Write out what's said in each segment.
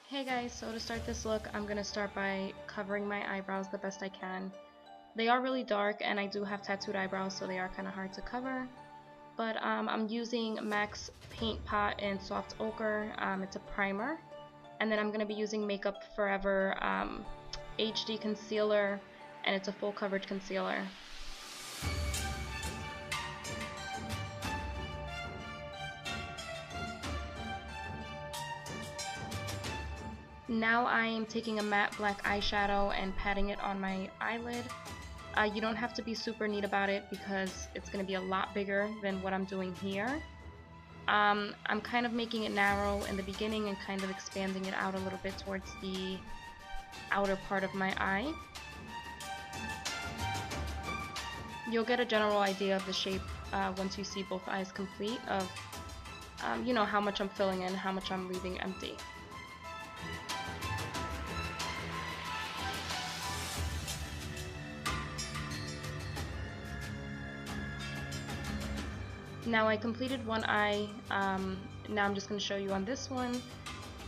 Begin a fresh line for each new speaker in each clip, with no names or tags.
Hey guys, so to start this look, I'm gonna start by covering my eyebrows the best I can. They are really dark and I do have tattooed eyebrows, so they are kind of hard to cover. But I'm using MAC's Paint Pot in Soft Ochre. It's a primer. And then I'm gonna be using Makeup Forever HD Concealer, and it's a full coverage concealer. Now I am taking a matte black eyeshadow and patting it on my eyelid. You don't have to be super neat about it because it's going to be a lot bigger than what I'm doing here. I'm kind of making it narrow in the beginning and kind of expanding it out a little bit towards the outer part of my eye. You'll get a general idea of the shape once you see both eyes complete of you know, how much I'm filling in, how much I'm leaving empty. Now I completed one eye. Now I'm just going to show you on this one.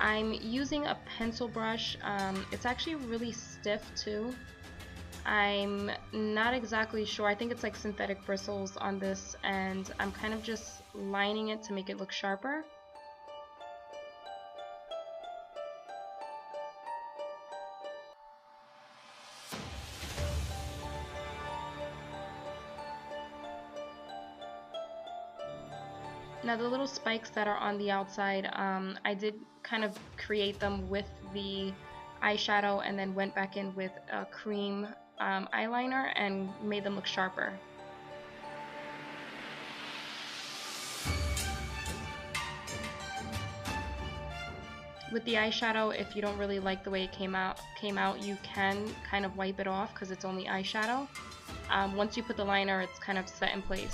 I'm using a pencil brush. It's actually really stiff too. I'm not exactly sure. I think it's like synthetic bristles on this, and I'm kind of just lining it to make it look sharper. Now the little spikes that are on the outside, I did kind of create them with the eyeshadow and then went back in with a cream eyeliner and made them look sharper. With the eyeshadow, if you don't really like the way it came out, you can kind of wipe it off because it's only eyeshadow. Once you put the liner, it's kind of set in place.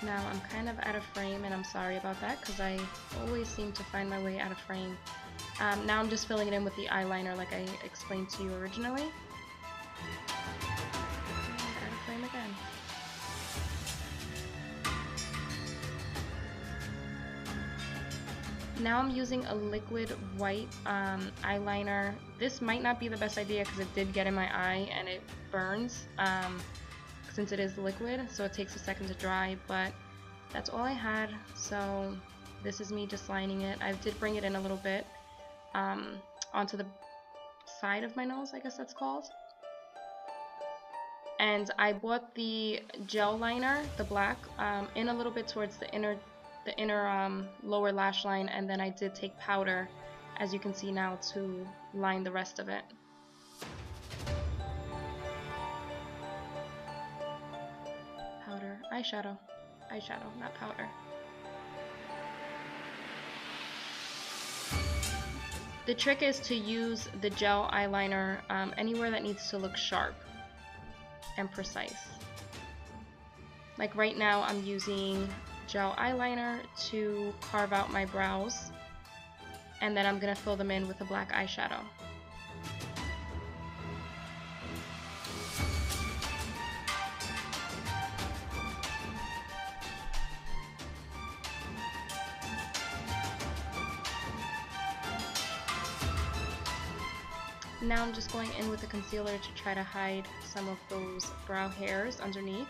Now I'm kind of out of frame, and I'm sorry about that because I always seem to find my way out of frame. Now I'm just filling it in with the eyeliner like I explained to you originally. And out of frame again. Now I'm using a liquid white eyeliner. This might not be the best idea because it did get in my eye and it burns since it is liquid, so it takes a second to dry, but that's all I had. So this is me just lining it. I did bring it in a little bit onto the side of my nose, I guess that's called. And I bought the gel liner, the black, in a little bit towards the inner lower lash line, and then I did take powder, as you can see now, to line the rest of it. Powder, eyeshadow, not powder. The trick is to use the gel eyeliner anywhere that needs to look sharp and precise. Like right now I'm using gel eyeliner to carve out my brows, and then I'm gonna fill them in with a black eyeshadow. Now I'm just going in with the concealer to try to hide some of those brow hairs underneath.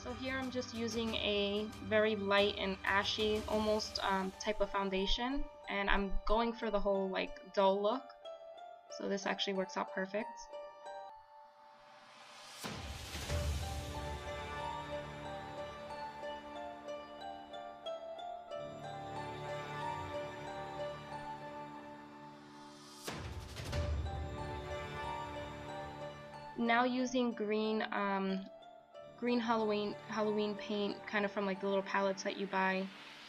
So here I'm just using a very light and ashy almost type of foundation, and I'm going for the whole like dull look, so this actually works out perfect. Now using green green Halloween paint, kind of from like the little palettes that you buy.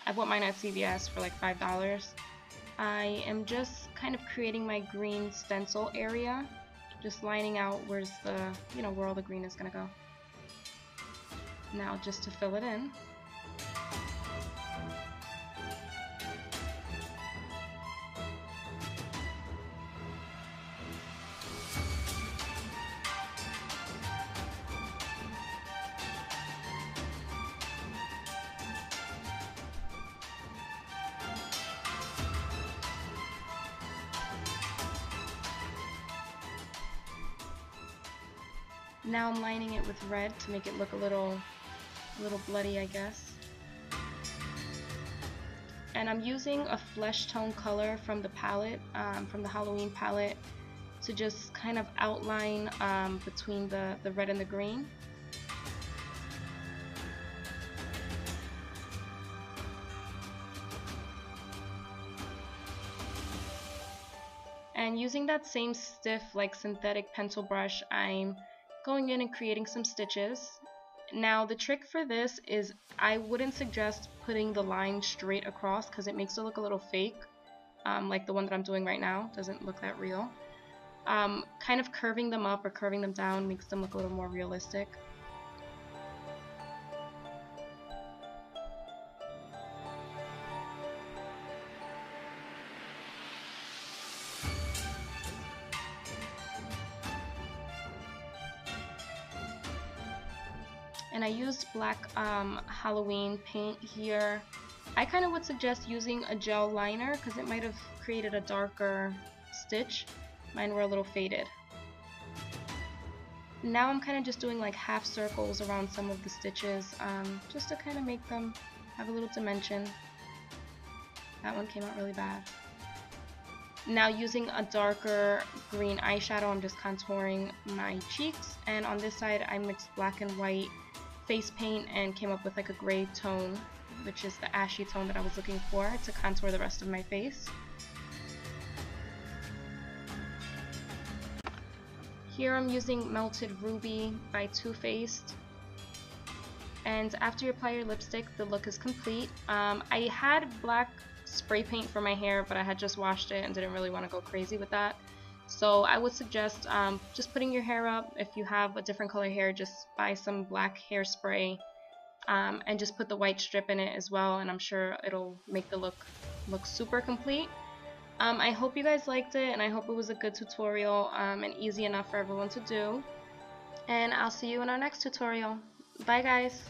I bought mine at CVS for like $5. I am just kind of creating my green stencil area, just lining out where's the, where all the green is gonna go. Now just to fill it in. Now I'm lining it with red to make it look a little bloody, I guess. And I'm using a flesh tone color from the palette, from the Halloween palette, to just kind of outline between the red and the green. And using that same stiff, like synthetic pencil brush, I'm going in and creating some stitches. Now the trick for this is I wouldn't suggest putting the line straight across because it makes it look a little fake, like the one that I'm doing right now doesn't look that real. Kind of curving them up or curving them down makes them look a little more realistic. And I used black Halloween paint here. I kind of would suggest using a gel liner because it might have created a darker stitch. Mine were a little faded. Now I'm kind of just doing like half circles around some of the stitches, just to kind of make them have a little dimension. That one came out really bad. Now using a darker green eyeshadow, I'm just contouring my cheeks, and on this side I mixed black and white face paint and came up with like a gray tone, which is the ashy tone that I was looking for to contour the rest of my face. Here I'm using Melted Ruby by Too Faced, and after you apply your lipstick the look is complete. I had black spray paint for my hair, but I had just washed it and didn't really want to go crazy with that. So I would suggest just putting your hair up. If you have a different color hair, just buy some black hairspray and just put the white strip in it as well, and I'm sure it'll make the look super complete. I hope you guys liked it, and I hope it was a good tutorial and easy enough for everyone to do. And I'll see you in our next tutorial. Bye guys!